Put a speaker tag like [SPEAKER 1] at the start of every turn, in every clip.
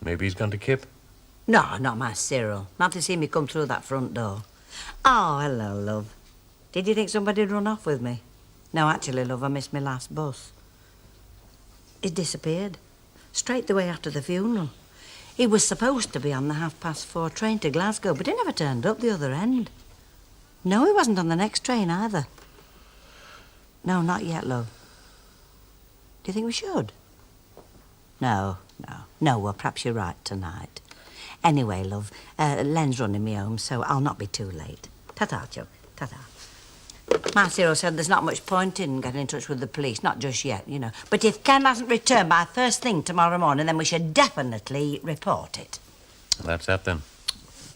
[SPEAKER 1] Maybe he's gone to Kip.
[SPEAKER 2] No, not my Cyril. Not to see me come through that front door. Oh, hello, love. Did you think somebody'd run off with me? No, actually, love, I missed my last bus. He disappeared. Straight the way after the funeral. He was supposed to be on the 4:30 train to Glasgow, but he never turned up the other end. No, he wasn't on the next train either. No, not yet, love. Do you think we should? No. Well, perhaps you're right tonight. Anyway, love, Len's running me home, so I'll not be too late. Ta-ta, Chuck. Ta-ta. My Cyril said there's not much point in getting in touch with the police, not just yet, you know. But if Ken hasn't returned by first thing tomorrow morning, then we should definitely report it.
[SPEAKER 1] That's that, then.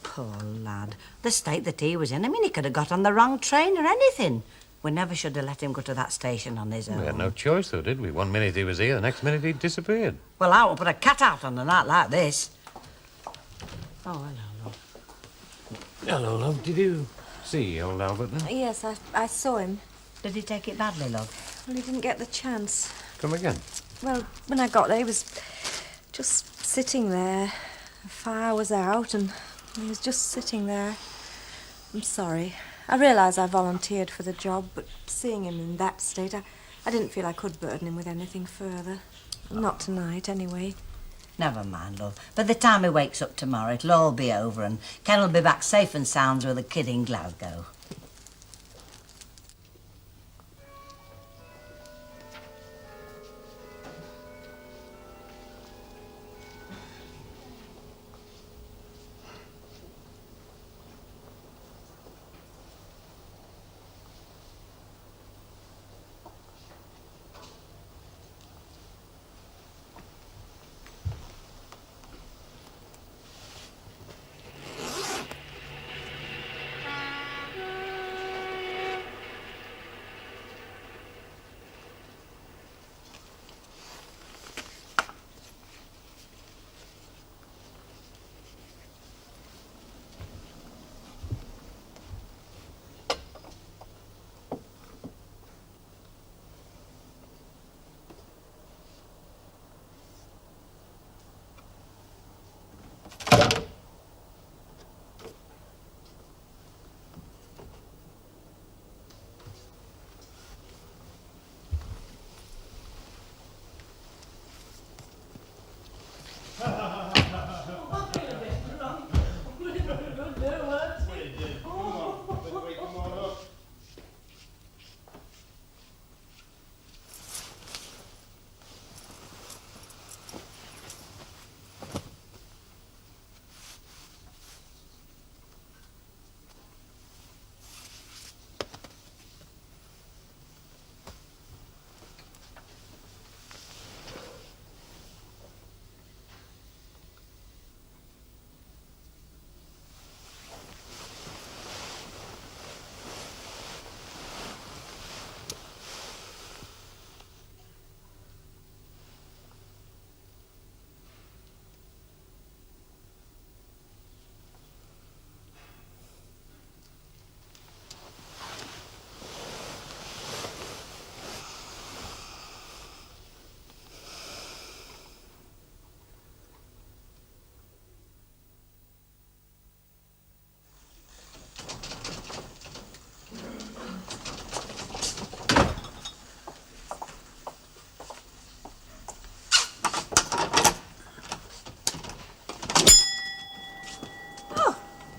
[SPEAKER 2] Poor lad. The state that he was in. I mean, he could have got on the wrong train or anything. We never should have let him go to that station on his own.
[SPEAKER 1] We had no choice, though, did we? One minute he was here, the next minute he'd disappeared.
[SPEAKER 2] Well, I won't put a cat out on a night like this. Oh, hello, love.
[SPEAKER 1] Hello, love. Did you see old Albert, then?
[SPEAKER 3] Yes, I saw him.
[SPEAKER 2] Did he take it badly, love?
[SPEAKER 3] Well, he didn't get the chance.
[SPEAKER 1] Come again?
[SPEAKER 3] Well, when I got there, he was just sitting there. The fire was out, and he was just sitting there. I'm sorry. I realise I volunteered for the job, but seeing him in that state, I didn't feel I could burden him with anything further. Not tonight, anyway.
[SPEAKER 2] Never mind, love. By the time he wakes up tomorrow, it'll all be over, and Ken will be back safe and sound with a kid in Glasgow.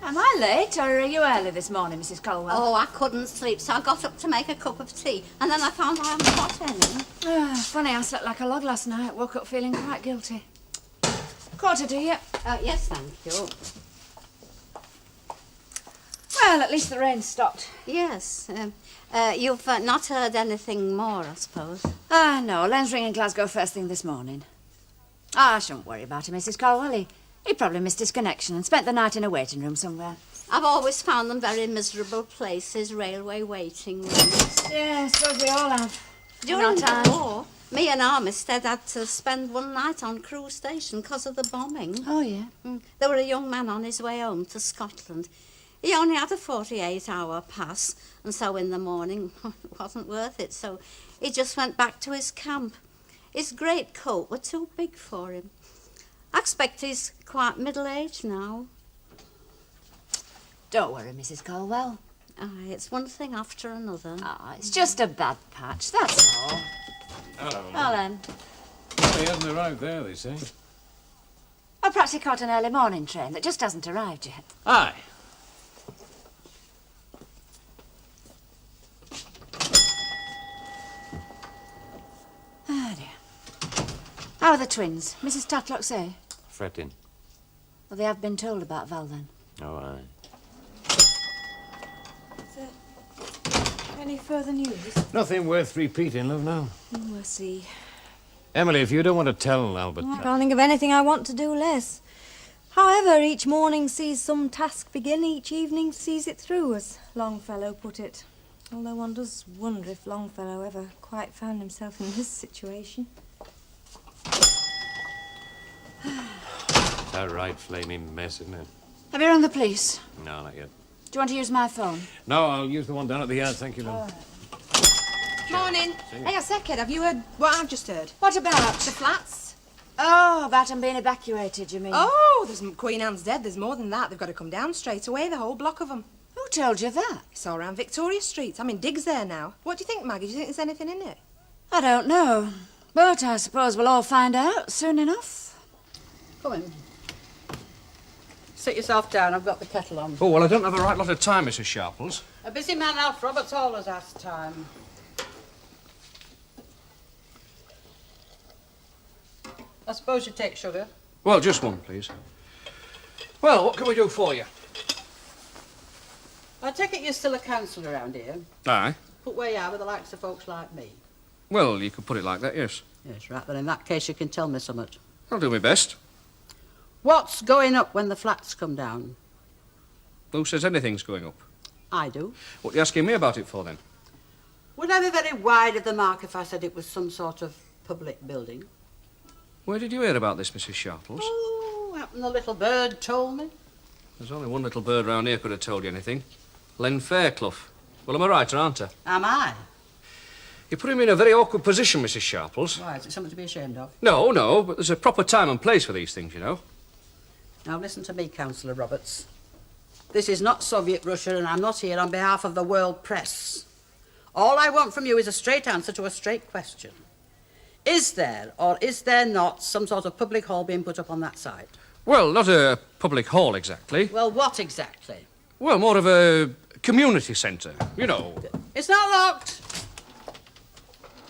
[SPEAKER 4] Am I late, or are you early this morning, Mrs. Colwell?
[SPEAKER 5] Oh, I couldn't sleep, so I got up to make a cup of tea, and then I found I hadn't got any.
[SPEAKER 4] Funny, I slept like a log last night. Woke up feeling quite guilty. Quarter to you.
[SPEAKER 5] Yes, thank you.
[SPEAKER 4] Well, at least the rain stopped.
[SPEAKER 5] Yes. You've not heard anything more, I suppose?
[SPEAKER 4] No, Len's ringing Glasgow first thing this morning. I shouldn't worry about him, Mrs. Colwell. He probably missed his connection and spent the night in a waiting room somewhere.
[SPEAKER 5] I've always found them very miserable places, railway waiting rooms.
[SPEAKER 4] Yeah, I suppose we all have.
[SPEAKER 5] During the war, me and Armistead had to spend one night on Crewe Station because of the bombing.
[SPEAKER 4] Oh, yeah?
[SPEAKER 5] There were a young man on his way home to Scotland. He only had a 48-hour pass, and so in the morning it wasn't worth it, so he just went back to his camp. His greatcoat were too big for him. I expect he's quite middle-aged now.
[SPEAKER 4] Don't worry, Mrs. Colwell.
[SPEAKER 5] Aye, it's one thing after another.
[SPEAKER 4] Ah, it's just a bad patch, that's all.
[SPEAKER 1] Hello.
[SPEAKER 4] Well then,
[SPEAKER 1] Well, he hasn't arrived there, they say.
[SPEAKER 4] or perhaps he caught an early morning train that just hasn't arrived yet.
[SPEAKER 1] Aye.
[SPEAKER 4] Ah, dear. How are the twins? Mrs. Tatlock say?
[SPEAKER 1] Fretting.
[SPEAKER 4] Well, they have been told about Val then.
[SPEAKER 1] Oh, aye.
[SPEAKER 3] Any further news?
[SPEAKER 1] Nothing worth repeating, love, now.
[SPEAKER 3] We'll see.
[SPEAKER 1] Emily, if you don't want to tell Albert...
[SPEAKER 3] I can't think of anything I want to do less. However, each morning sees some task begin, each evening sees it through, as Longfellow put it. Although one does wonder if Longfellow ever quite found himself in this situation.
[SPEAKER 1] It's a right flaming mess, isn't it?
[SPEAKER 4] Have you rung the police?
[SPEAKER 1] No, not yet.
[SPEAKER 4] Do you want to use my phone?
[SPEAKER 1] No, I'll use the one down at the yard, thank you, love.
[SPEAKER 6] Morning. Hey, I said, kid, have you heard what I've just heard?
[SPEAKER 4] What about?
[SPEAKER 6] The flats?
[SPEAKER 4] Oh, about them being evacuated, you mean?
[SPEAKER 6] Oh, there's Queen Anne's dead. There's more than that. They've got to come down straight away, the whole block of them.
[SPEAKER 4] Who told you that?
[SPEAKER 6] It's all around Victoria Street. I'm in digs there now. What do you think, Maggie? Do you think there's anything in it?
[SPEAKER 4] I don't know. But I suppose we'll all find out soon enough.
[SPEAKER 7] Come in. Sit yourself down, I've got the kettle on.
[SPEAKER 8] Oh, well, I don't have a right lot of time, Mrs. Sharples.
[SPEAKER 7] A busy man, Alf Roberts, always has time. I suppose you take sugar.
[SPEAKER 8] Well, just one, please. Well, what can we do for you?
[SPEAKER 7] I take it you're still a councillor around here.
[SPEAKER 8] Aye.
[SPEAKER 7] Put where you are with the likes of folks like me.
[SPEAKER 8] Well, you could put it like that, yes.
[SPEAKER 7] Yes, right, then in that case you can tell me something.
[SPEAKER 8] I'll do my best.
[SPEAKER 7] What's going up when the flats come down?
[SPEAKER 8] Who says anything's going up?
[SPEAKER 7] I do.
[SPEAKER 8] What are you asking me about it for, then?
[SPEAKER 7] Would I be very wide of the mark if I said it was some sort of public building?
[SPEAKER 8] Where did you hear about this, Mrs. Sharples?
[SPEAKER 7] Oh, happen the little bird told me.
[SPEAKER 8] There's only one little bird round here could have told you anything. Len Fairclough. Well, am I right, or aren't I?
[SPEAKER 7] Am I?
[SPEAKER 8] You're putting me in a very awkward position, Mrs. Sharples.
[SPEAKER 7] Why, is it something to be ashamed of?
[SPEAKER 8] No, but there's a proper time and place for these things, you know.
[SPEAKER 7] Now listen to me, Councillor Roberts. This is not Soviet Russia, and I'm not here on behalf of the world press. All I want from you is a straight answer to a straight question. Is there, or is there not, some sort of public hall being put up on that side?
[SPEAKER 8] Well, not a public hall, exactly.
[SPEAKER 7] Well, what exactly?
[SPEAKER 8] Well, more of a community centre, you know.
[SPEAKER 7] It's not locked.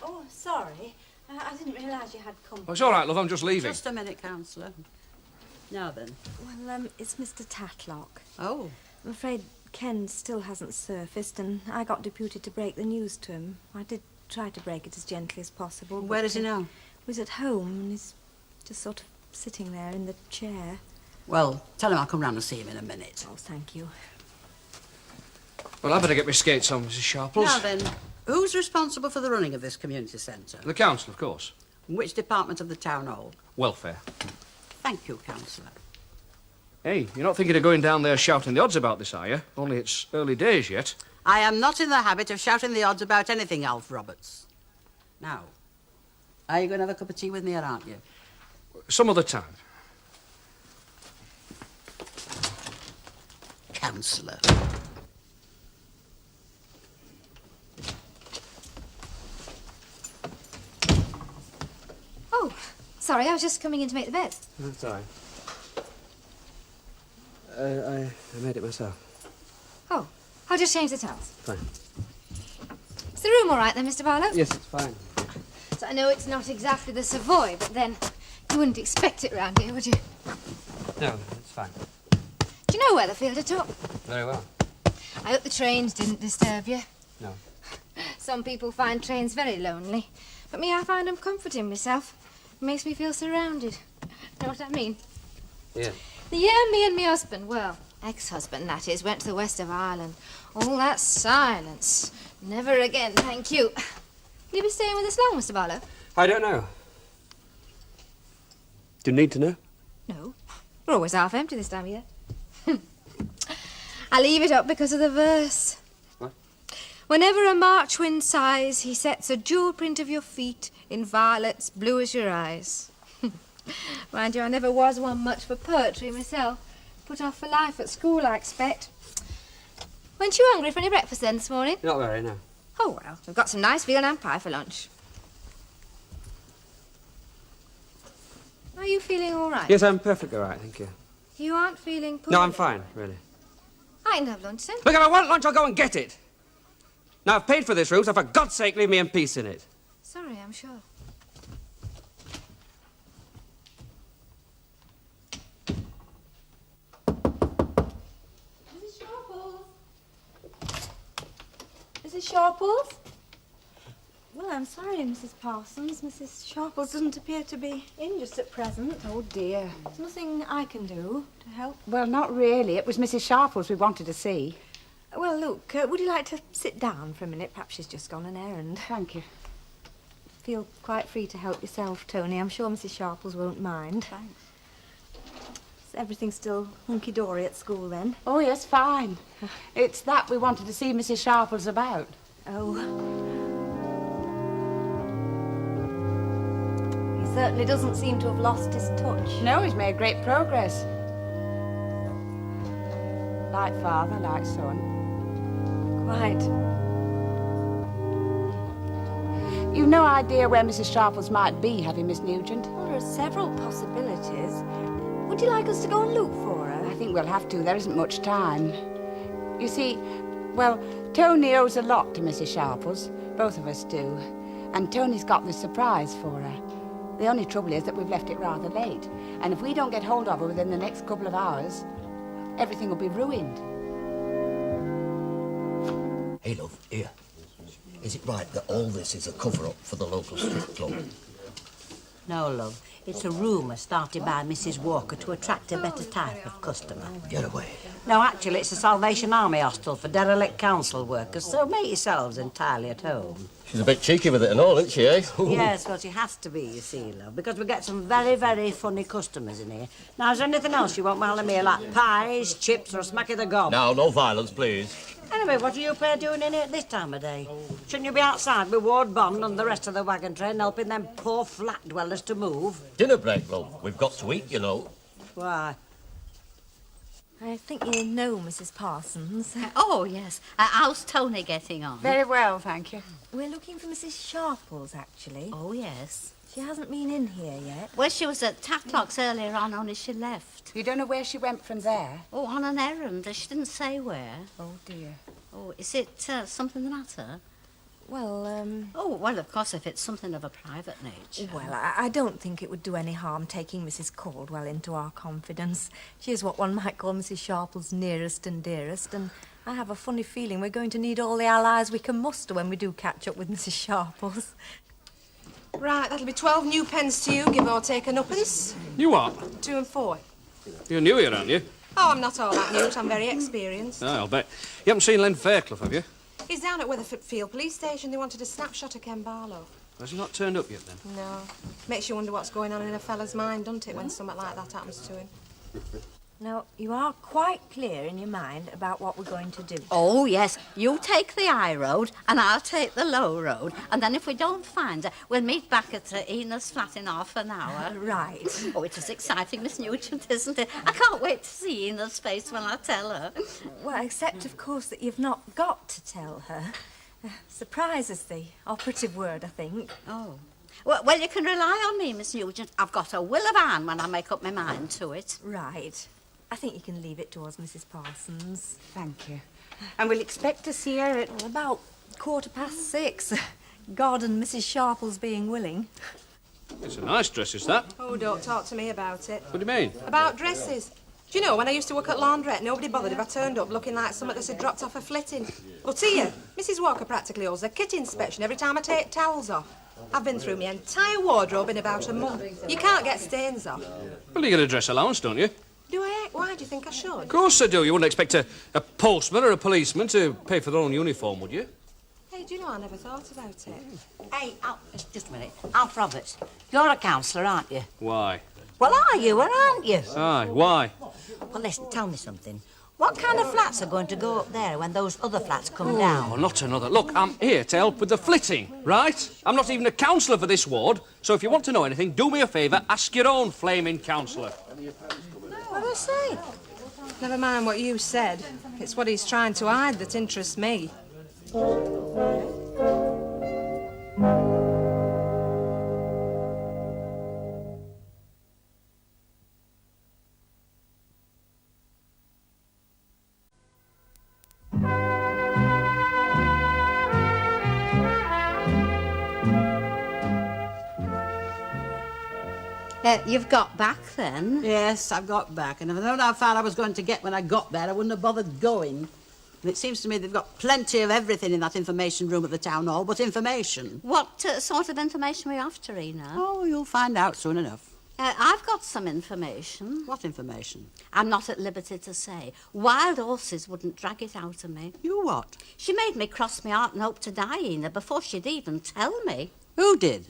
[SPEAKER 3] Oh, sorry. I didn't realise you had company.
[SPEAKER 8] Oh, it's all right, love, I'm just leaving.
[SPEAKER 7] Just a minute, Councillor. Now then.
[SPEAKER 3] Well, it's Mr. Tatlock.
[SPEAKER 7] Oh.
[SPEAKER 3] I'm afraid Ken still hasn't surfaced, and I got deputed to break the news to him. I did try to break it as gently as possible.
[SPEAKER 7] Where is he now?
[SPEAKER 3] He was at home, and he's just sort of sitting there in the chair.
[SPEAKER 7] Well, tell him I'll come round and see him in a minute.
[SPEAKER 3] Oh, thank you.
[SPEAKER 8] Well, I better get my skates on, Mrs. Sharples.
[SPEAKER 7] Now then, who's responsible for the running of this community centre?
[SPEAKER 8] The council, of course.
[SPEAKER 7] Which department of the town hall?
[SPEAKER 8] Welfare.
[SPEAKER 7] Thank you, Councillor.
[SPEAKER 8] Hey, you're not thinking of going down there shouting the odds about this, are you? Only it's early days yet.
[SPEAKER 7] I am not in the habit of shouting the odds about anything, Alf Roberts. Now, are you going to have a cup of tea with me, or aren't you?
[SPEAKER 8] Some other time.
[SPEAKER 7] Councillor.
[SPEAKER 9] Oh, sorry, I was just coming in to make the bed.
[SPEAKER 10] That's all right. I made it myself.
[SPEAKER 9] Oh, I'll just change the towels.
[SPEAKER 10] Fine.
[SPEAKER 9] Is the room all right then, Mr. Barlow?
[SPEAKER 10] Yes, it's fine.
[SPEAKER 9] So I know it's not exactly the Savoy, but then you wouldn't expect it round here, would you?
[SPEAKER 10] No, it's fine.
[SPEAKER 9] Do you know Weatherfield at all?
[SPEAKER 10] Very well.
[SPEAKER 9] I hope the trains didn't disturb you.
[SPEAKER 10] No.
[SPEAKER 9] Some people find trains very lonely, but me, I find them comforting myself. It makes me feel surrounded. Know what I mean?
[SPEAKER 10] Yeah.
[SPEAKER 9] The year me and my husband, well, ex-husband that is, went to the west of Ireland. All that silence. Never again, thank you. Will you be staying with us long, Mr. Barlow?
[SPEAKER 10] I don't know. Do you need to know?
[SPEAKER 9] No. We're always half empty this time of year. I leave it up because of the verse.
[SPEAKER 10] What?
[SPEAKER 9] Whenever a March wind sighs, he sets a jewel print of your feet in violets blue as your eyes. Mind you, I never was one much for poetry myself. Put off for life at school, I expect. Weren't you hungry for any breakfast then this morning?
[SPEAKER 10] Not very, no.
[SPEAKER 9] Oh, well, we've got some nice veal and pie for lunch. Are you feeling all right?
[SPEAKER 10] Yes, I'm perfectly all right, thank you.
[SPEAKER 9] You aren't feeling poorly?
[SPEAKER 10] No, I'm fine, really.
[SPEAKER 9] I can have lunch then.
[SPEAKER 10] Look, if I want lunch, I'll go and get it. Now, I've paid for this room, so for God's sake, leave me in peace in it.
[SPEAKER 9] Sorry, I'm sure. Mrs. Sharples? Mrs. Sharples?
[SPEAKER 3] Well, I'm sorry, Mrs. Parsons. Mrs. Sharples doesn't appear to be in just at present.
[SPEAKER 4] Oh, dear.
[SPEAKER 3] There's nothing I can do to help.
[SPEAKER 4] Well, not really. It was Mrs. Sharples we wanted to see.
[SPEAKER 3] Well, look, would you like to sit down for a minute? Perhaps she's just gone an errand.
[SPEAKER 4] Thank you.
[SPEAKER 3] Feel quite free to help yourself, Tony. I'm sure Mrs. Sharples won't mind.
[SPEAKER 4] Thanks.
[SPEAKER 3] Is everything still hunky-dory at school, then?
[SPEAKER 4] Oh, yes, fine. It's that we wanted to see Mrs. Sharples about.
[SPEAKER 3] Oh. He certainly doesn't seem to have lost his touch.
[SPEAKER 4] No, he's made great progress. Like father, like son.
[SPEAKER 3] Quite.
[SPEAKER 4] You've no idea where Mrs. Sharples might be, have you, Miss Nugent?
[SPEAKER 3] Well, there are several possibilities. Would you like us to go and look for her?
[SPEAKER 4] I think we'll have to. There isn't much time. You see, well, Tony owes a lot to Mrs. Sharples. Both of us do. And Tony's got this surprise for her. The only trouble is that we've left it rather late. And if we don't get hold of her within the next couple of hours, everything will be ruined.
[SPEAKER 11] Hey, love, here. Is it right that all this is a cover-up for the local strip club?
[SPEAKER 2] No, love. It's a rumour started by Mrs. Walker to attract a better type of customer.
[SPEAKER 11] Get away.
[SPEAKER 2] No, actually, it's a Salvation Army hostel for derelict council workers, so make yourselves entirely at home.
[SPEAKER 11] She's a bit cheeky with it and all, isn't she, eh?
[SPEAKER 2] Yes, well, she has to be, you see, love, because we get some very, very funny customers in here. Now, is there anything else you want while I'm here, like pies, chips, or a smack of the gob?
[SPEAKER 11] Now, no violence, please.
[SPEAKER 2] Anyway, what are you pair doing in here at this time of day? Shouldn't you be outside with Ward Bond and the rest of the wagon train helping them poor flat dwellers to move?
[SPEAKER 11] Dinner break, love. We've got to eat, you know.
[SPEAKER 2] Why?
[SPEAKER 3] I think you know Mrs. Parsons.
[SPEAKER 5] Oh, yes. How's Tony getting on?
[SPEAKER 4] Very well, thank you.
[SPEAKER 3] We're looking for Mrs. Sharples, actually.
[SPEAKER 5] Oh, yes.
[SPEAKER 3] She hasn't been in here yet.
[SPEAKER 5] Well, she was at Tatlock's earlier on, only she left.
[SPEAKER 4] You don't know where she went from there?
[SPEAKER 5] Oh, on an errand. She didn't say where.
[SPEAKER 4] Oh, dear.
[SPEAKER 5] Oh, is it something the matter?
[SPEAKER 3] Well,
[SPEAKER 5] Oh, well, of course, if it's something of a private nature.
[SPEAKER 3] Well, I don't think it would do any harm taking Mrs. Caldwell into our confidence. She is what one might call Mrs. Sharple's nearest and dearest, and I have a funny feeling we're going to need all the allies we can muster when we do catch up with Mrs. Sharples.
[SPEAKER 6] Right, that'll be 12 new pence to you, give or take a nuppence.
[SPEAKER 8] You what?
[SPEAKER 6] 2 and 4.
[SPEAKER 8] You're new here, aren't you?
[SPEAKER 6] Oh, I'm not all that new, I'm very experienced.
[SPEAKER 8] I'll bet. You haven't seen Len Fairclough, have you?
[SPEAKER 6] He's down at Weatherfield Police Station. They wanted a snapshot of Ken Barlow.
[SPEAKER 8] Has he not turned up yet, then?
[SPEAKER 6] No. Makes you wonder what's going on in a fella's mind, doesn't it, when something like that happens to him?
[SPEAKER 3] Now, you are quite clear in your mind about what we're going to do.
[SPEAKER 5] Oh, yes. You take the high road and I'll take the low road. And then if we don't find her, we'll meet back at Ina's flat in half an hour.
[SPEAKER 3] Right.
[SPEAKER 5] Oh, it is exciting, Miss Nugent, isn't it? I can't wait to see Ina's face when I tell her.
[SPEAKER 3] Well, except, of course, that you've not got to tell her. Surprise is the operative word, I think.
[SPEAKER 5] Oh. Well, you can rely on me, Miss Nugent. I've got a will of iron when I make up my mind to it.
[SPEAKER 3] Right. I think you can leave it to us, Mrs. Parsons.
[SPEAKER 4] Thank you. And we'll expect to see her at...
[SPEAKER 3] About 6:15. God and Mrs. Sharples being willing.
[SPEAKER 8] It's a nice dress, is that?
[SPEAKER 6] Oh, don't talk to me about it.
[SPEAKER 8] What do you mean?
[SPEAKER 6] About dresses. Do you know, when I used to work at laundrette, nobody bothered if I turned up looking like something that had dropped off a flitting. But here, Mrs. Walker practically owes a kit inspection every time I take towels off. I've been through my entire wardrobe in about a month. You can't get stains off.
[SPEAKER 8] Well, you get a dress allowance, don't you?
[SPEAKER 6] Do I? Why do you think I should?
[SPEAKER 8] Of course I do. You wouldn't expect a postman or a policeman to pay for their own uniform, would you?
[SPEAKER 6] Hey, do you know, I never thought about it.
[SPEAKER 2] Hey, just a minute. Alf Roberts, you're a counsellor, aren't you?
[SPEAKER 8] Why?
[SPEAKER 2] Well, are you or aren't you?
[SPEAKER 8] Aye, why?
[SPEAKER 2] Well, listen, tell me something. What kind of flats are going to go up there when those other flats come down?
[SPEAKER 8] Oh, not another. Look, I'm here to help with the flitting, right? I'm not even a councillor for this ward, so if you want to know anything, do me a favour, ask your own flaming councillor.
[SPEAKER 6] What did I say? Never mind what you said. It's what he's trying to hide that interests me.
[SPEAKER 5] You've got back then?
[SPEAKER 7] Yes, I've got back, and if I'd known how far I was going to get when I got there, I wouldn't have bothered going. And it seems to me they've got plenty of everything in that information room at the town hall, but information.
[SPEAKER 5] What sort of information are you after, Ina?
[SPEAKER 7] Oh, you'll find out soon enough.
[SPEAKER 5] I've got some information.
[SPEAKER 7] What information?
[SPEAKER 5] I'm not at liberty to say. Wild horses wouldn't drag it out of me.
[SPEAKER 7] You what?
[SPEAKER 5] She made me cross my heart and hope to die, Ina, before she'd even tell me.
[SPEAKER 7] Who did?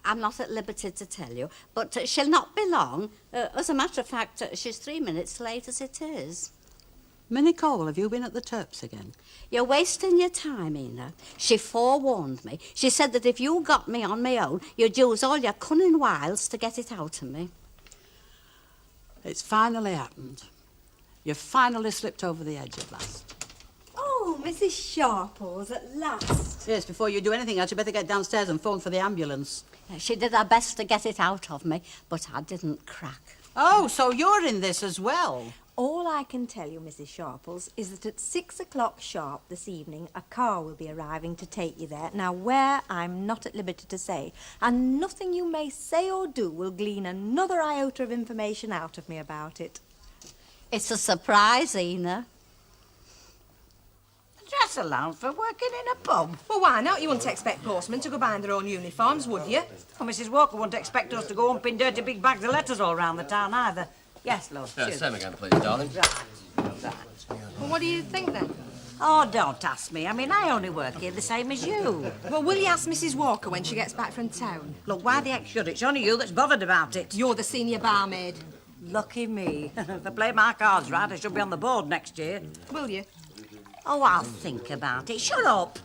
[SPEAKER 5] I'm not at liberty to tell you, but she'll not be long. As a matter of fact, she's 3 minutes late as it is.
[SPEAKER 7] Minnie Cole, have you been at the Terps again?
[SPEAKER 5] You're wasting your time, Ina. She forewarned me. She said that if you got me on my own, you'd use all your cunning wiles to get it out of me.
[SPEAKER 7] It's finally happened. You've finally slipped over the edge at last.
[SPEAKER 3] Oh, Mrs. Sharples, at last.
[SPEAKER 7] Yes, before you do anything else, you better get downstairs and phone for the ambulance.
[SPEAKER 5] She did her best to get it out of me, but I didn't crack.
[SPEAKER 7] Oh, so you're in this as well?
[SPEAKER 3] All I can tell you, Mrs. Sharples, is that at 6 o'clock sharp this evening, a car will be arriving to take you there. Now, where, I'm not at liberty to say, and nothing you may say or do will glean another iota of information out of me about it.
[SPEAKER 5] It's a surprise, Ina.
[SPEAKER 2] Dress allowance for working in a pub?
[SPEAKER 6] Well, why not? You wouldn't expect postmen to go behind their own uniforms, would you?
[SPEAKER 2] Well, Mrs. Walker wouldn't expect us to go humping dirty big bags of letters all round the town either. Yes, love.
[SPEAKER 11] Same again, please, darling.
[SPEAKER 6] Well, what do you think, then?
[SPEAKER 2] Oh, don't ask me. I mean, I only work here the same as you.
[SPEAKER 6] Well, will you ask Mrs. Walker when she gets back from town?
[SPEAKER 2] Look, why the heck should it? It's only you that's bothered about it.
[SPEAKER 6] You're the senior barmaid.
[SPEAKER 2] Lucky me. If I play my cards right, I should be on the board next year.
[SPEAKER 6] Will you?
[SPEAKER 2] Oh, I'll think about it. Shut up.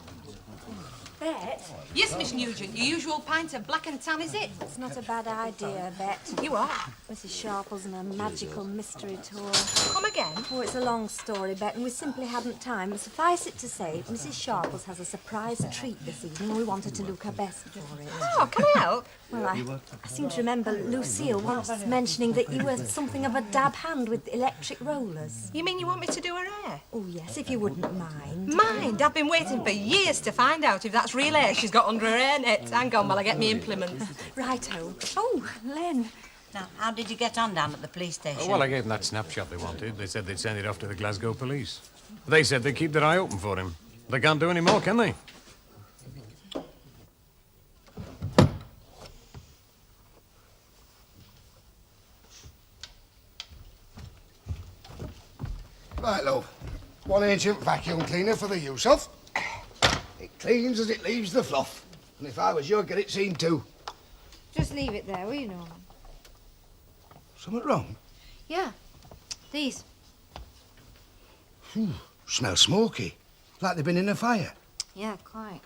[SPEAKER 3] Bet?
[SPEAKER 6] Yes, Miss Nugent. Your usual pint of black and tan, is it?
[SPEAKER 3] It's not a bad idea, Bet.
[SPEAKER 6] You are.
[SPEAKER 3] Mrs. Sharples and a magical mystery tour.
[SPEAKER 6] Come again?
[SPEAKER 3] Oh, it's a long story, Bet, and we simply hadn't time. But suffice it to say, Mrs. Sharples has a surprise treat this evening, and we wanted to look her best for it.
[SPEAKER 6] Oh, can I help?
[SPEAKER 3] Well, I seem to remember Lucille once mentioning that you were something of a dab hand with electric rollers.
[SPEAKER 6] You mean you want me to do her hair?
[SPEAKER 3] Oh, yes, if you wouldn't mind.
[SPEAKER 6] Mind? I've been waiting for years to find out if that's real hair she's got under her hairnet. Hang on while I get me implements.
[SPEAKER 3] Righto. Oh, Len.
[SPEAKER 2] Now, how did you get on down at the police station?
[SPEAKER 1] Oh, well, I gave them that snapshot they wanted. They said they'd send it off to the Glasgow police. They said they'd keep their eye open for him. They can't do any more, can they?
[SPEAKER 12] Right, love. One ancient vacuum cleaner for the use of. It cleans as it leaves the fluff. And if I was you, I'd get it seen too.
[SPEAKER 9] Just leave it there, will you, Norman?
[SPEAKER 12] Something wrong?
[SPEAKER 9] Yeah. These.
[SPEAKER 12] Smells smoky. Like they've been in a fire.
[SPEAKER 9] Yeah, quite.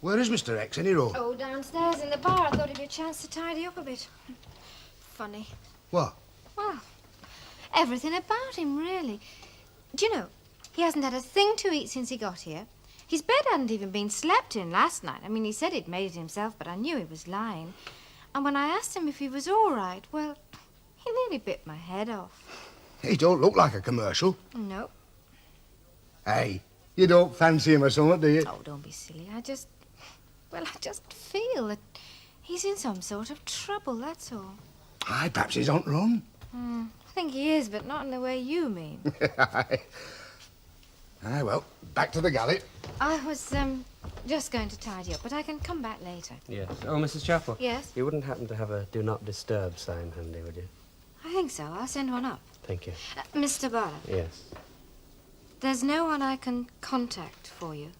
[SPEAKER 12] Where is Mr. X, any road?
[SPEAKER 9] Oh, downstairs in the bar. I thought it'd be a chance to tidy up a bit. Funny.
[SPEAKER 12] What?
[SPEAKER 9] Well, everything about him, really. Do you know, he hasn't had a thing to eat since he got here. His bed hadn't even been slept in last night. I mean, he said he'd made it himself, but I knew he was lying. And when I asked him if he was all right, well, he nearly bit my head off.
[SPEAKER 12] He don't look like a commercial.
[SPEAKER 9] Nope.
[SPEAKER 12] Hey, you don't fancy him or something, do you?
[SPEAKER 9] Oh, don't be silly. I just feel that he's in some sort of trouble, that's all.
[SPEAKER 12] Aye, perhaps he's on run.
[SPEAKER 9] I think he is, but not in the way you mean.
[SPEAKER 12] Aye, well, back to the galley.
[SPEAKER 9] I was, just going to tidy up, but I can come back later.
[SPEAKER 10] Yes. Oh, Mrs. Chapel.
[SPEAKER 9] Yes?
[SPEAKER 10] You wouldn't happen to have a do not disturb sign handy, would you?
[SPEAKER 9] I think so. I'll send one up.
[SPEAKER 10] Thank you.
[SPEAKER 9] Mr. Barlow.
[SPEAKER 10] Yes.
[SPEAKER 9] There's no one I can contact for you.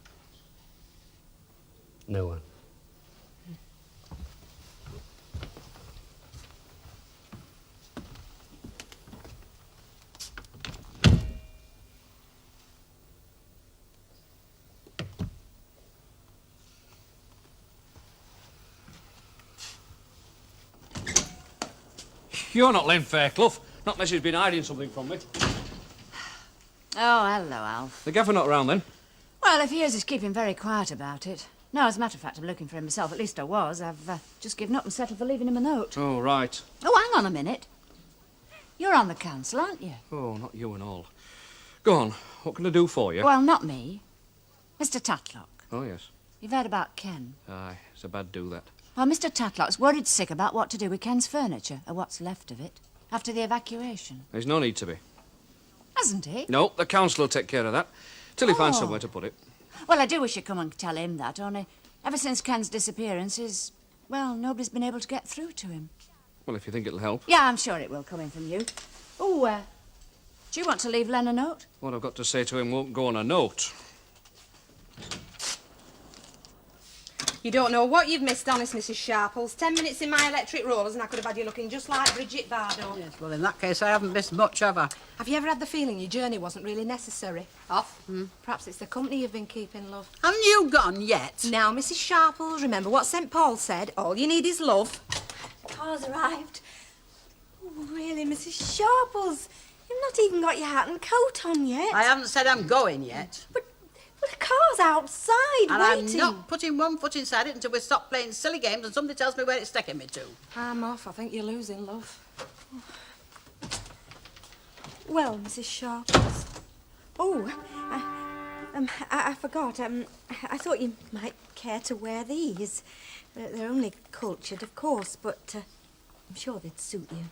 [SPEAKER 10] No one.
[SPEAKER 8] You're not Len Fairclough. Not unless she's been hiding something from me.
[SPEAKER 13] Oh, hello, Alf.
[SPEAKER 8] The gaffer not around, then?
[SPEAKER 13] Well, if he is, he's keeping very quiet about it. No, as a matter of fact, I'm looking for him myself. At least I was. I've just given up and settled for leaving him a note.
[SPEAKER 8] Oh, right.
[SPEAKER 13] Oh, hang on a minute. You're on the council, aren't you?
[SPEAKER 8] Oh, not you and all. Go on. What can I do for you?
[SPEAKER 13] Well, not me. Mr. Tatlock.
[SPEAKER 8] Oh, yes.
[SPEAKER 13] You've heard about Ken.
[SPEAKER 8] Aye, it's a bad do, that.
[SPEAKER 13] Well, Mr. Tatlock's worried sick about what to do with Ken's furniture, or what's left of it, after the evacuation.
[SPEAKER 8] There's no need to be.
[SPEAKER 13] Hasn't he?
[SPEAKER 8] No, the council will take care of that, till he finds
[SPEAKER 13] Oh.
[SPEAKER 8] somewhere to put it.
[SPEAKER 13] Well, I do wish you'd come and tell him that, only ever since Ken's disappearance, well, nobody's been able to get through to him.
[SPEAKER 8] Well, if you think it'll help.
[SPEAKER 13] Yeah, I'm sure it will, coming from you. Oh, do you want to leave Len a note?
[SPEAKER 8] What I've got to say to him won't go on a note.
[SPEAKER 6] You don't know what you've missed, honest Mrs. Sharples. 10 minutes in my electric rollers and I could have had you looking just like Bridget Bardot.
[SPEAKER 7] Yes, well, in that case, I haven't missed much, have I?
[SPEAKER 6] Have you ever had the feeling your journey wasn't really necessary?
[SPEAKER 7] Off?
[SPEAKER 6] Perhaps it's the company you've been keeping, love.
[SPEAKER 7] Haven't you gone yet?
[SPEAKER 6] Now, Mrs. Sharples, remember what St. Paul said. All you need is love.
[SPEAKER 3] Car's arrived. Oh, really, Mrs. Sharples? You've not even got your hat and coat on yet.
[SPEAKER 7] I haven't said I'm going yet.
[SPEAKER 3] But the car's outside,
[SPEAKER 7] And
[SPEAKER 3] waiting.
[SPEAKER 7] I'm not putting one foot inside it until we stop playing silly games and somebody tells me where it's taking me to.
[SPEAKER 6] I'm off. I think you're losing, love.
[SPEAKER 3] Well, Mrs. Sharples. Oh, I forgot. I thought you might care to wear these. They're only cultured, of course, but I'm sure they'd suit you.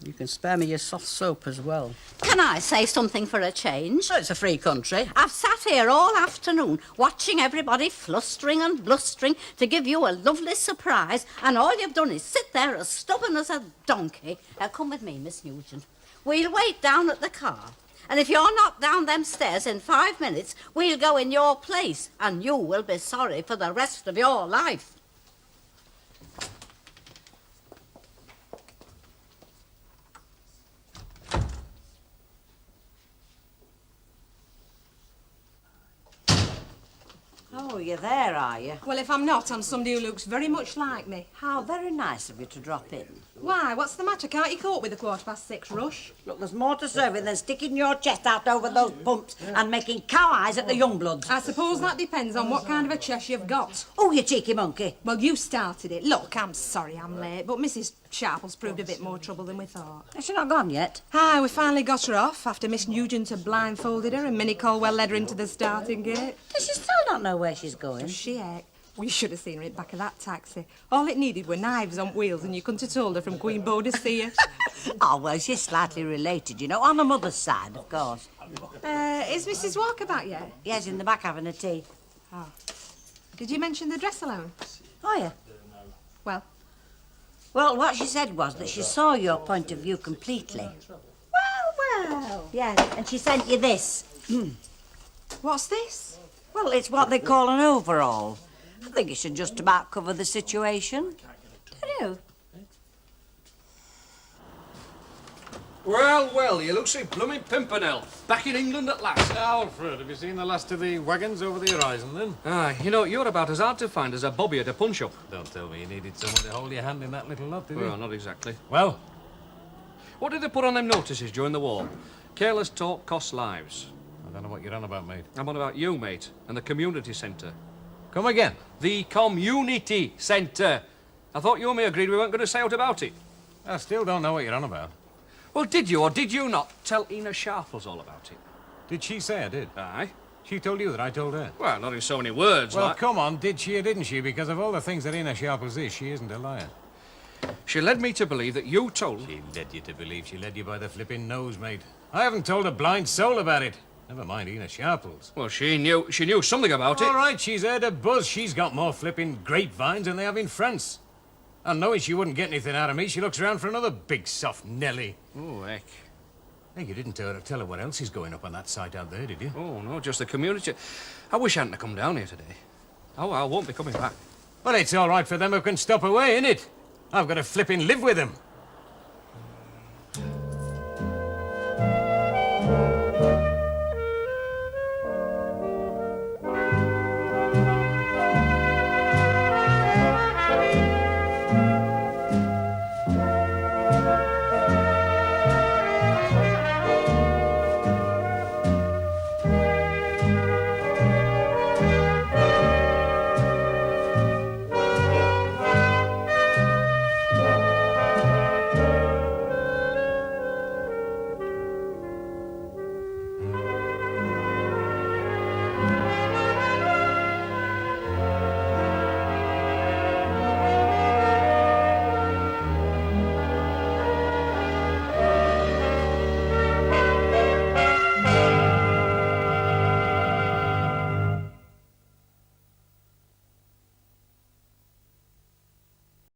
[SPEAKER 7] You can spare me your soft soap as well.
[SPEAKER 5] Can I say something for a change?
[SPEAKER 7] Well, it's a free country.
[SPEAKER 5] I've sat here all afternoon watching everybody flustering and blustering to give you a lovely surprise, and all you've done is sit there as stubborn as a donkey. Come with me, Miss Nugent. We'll wait down at the car, and if you're not down them stairs in 5 minutes, we'll go in your place, and you will be sorry for the rest of your life.
[SPEAKER 2] Oh, you're there, are you?
[SPEAKER 6] Well, if I'm not, I'm somebody who looks very much like me.
[SPEAKER 2] How very nice of you to drop in.
[SPEAKER 6] Why? What's the matter? Can't you cope with a 6:15 rush?
[SPEAKER 2] Look, there's more to serving than sticking your chest out over those pumps and making cow eyes at the young bloods.
[SPEAKER 6] I suppose that depends on what kind of a chest you've got.
[SPEAKER 2] Oh, you cheeky monkey.
[SPEAKER 6] Well, you started it. Look, I'm sorry I'm late, but Mrs. Sharples proved a bit more trouble than we thought.
[SPEAKER 2] Has she not gone yet?
[SPEAKER 6] Hi, we finally got her off after Miss Nugent had blindfolded her and Minnie Colwell led her into the starting gate.
[SPEAKER 2] Does she still not know where she's going?
[SPEAKER 6] Does she, heck? We should have seen her in the back of that taxi. All it needed were knives on wheels and you couldn't have told her from Queen Boadicea.
[SPEAKER 2] Oh, well, she's slightly related, you know, on the mother's side, of course.
[SPEAKER 6] Is Mrs. Walker back yet?
[SPEAKER 2] Yes, in the back having a tea.
[SPEAKER 6] Oh. Did you mention the dress allowance?
[SPEAKER 2] Oh, yeah.
[SPEAKER 6] Well?
[SPEAKER 2] Well, what she said was that she saw your point of view completely.
[SPEAKER 6] Well.
[SPEAKER 2] Yes, and she sent you this.
[SPEAKER 6] What's this?
[SPEAKER 2] Well, it's what they call an overall. I think it should just about cover the situation. Do you?
[SPEAKER 8] Well, well, you look so blooming pimpernel. Back in England at last.
[SPEAKER 1] Alfred, have you seen the last of the wagons over the horizon, then?
[SPEAKER 8] Aye, you know, you're about as hard to find as a bobby at a punch-up.
[SPEAKER 1] Don't tell me you needed someone to hold your hand in that little lot, did you?
[SPEAKER 8] Well, not exactly.
[SPEAKER 1] Well?
[SPEAKER 8] What did they put on them notices during the war? Careless talk costs lives.
[SPEAKER 1] I don't know what you're on about, mate.
[SPEAKER 8] I'm on about you, mate, and the community centre.
[SPEAKER 1] Come again?
[SPEAKER 8] The community centre. I thought you and me agreed we weren't going to say out about it.
[SPEAKER 1] I still don't know what you're on about.
[SPEAKER 8] Well, did you or did you not tell Ina Sharples all about it?
[SPEAKER 1] Did she say I did?
[SPEAKER 8] Aye.
[SPEAKER 1] She told you that I told her?
[SPEAKER 8] Well, not in so many words,
[SPEAKER 1] Well,
[SPEAKER 8] like...
[SPEAKER 1] come on, did she or didn't she? Because of all the things that Ina Sharples is, she isn't a liar.
[SPEAKER 8] She led me to believe that you told...
[SPEAKER 1] She led you to believe she led you by the flipping nose, mate. I haven't told a blind soul about it. Never mind Ina Sharples.
[SPEAKER 8] Well, she knew something about it.
[SPEAKER 1] All right, she's heard a buzz. She's got more flipping grapevines than they have in France. And knowing she wouldn't get anything out of me, she looks around for another big soft Nelly.
[SPEAKER 8] Oh, heck.
[SPEAKER 1] Hey, you didn't tell her what else is going up on that site out there, did you?
[SPEAKER 8] Oh, no, just the community. I wish I hadn't come down here today. Oh, well, I won't be coming back.
[SPEAKER 1] Well, it's all right for them who can stop away, innit? I've got to flipping live with them.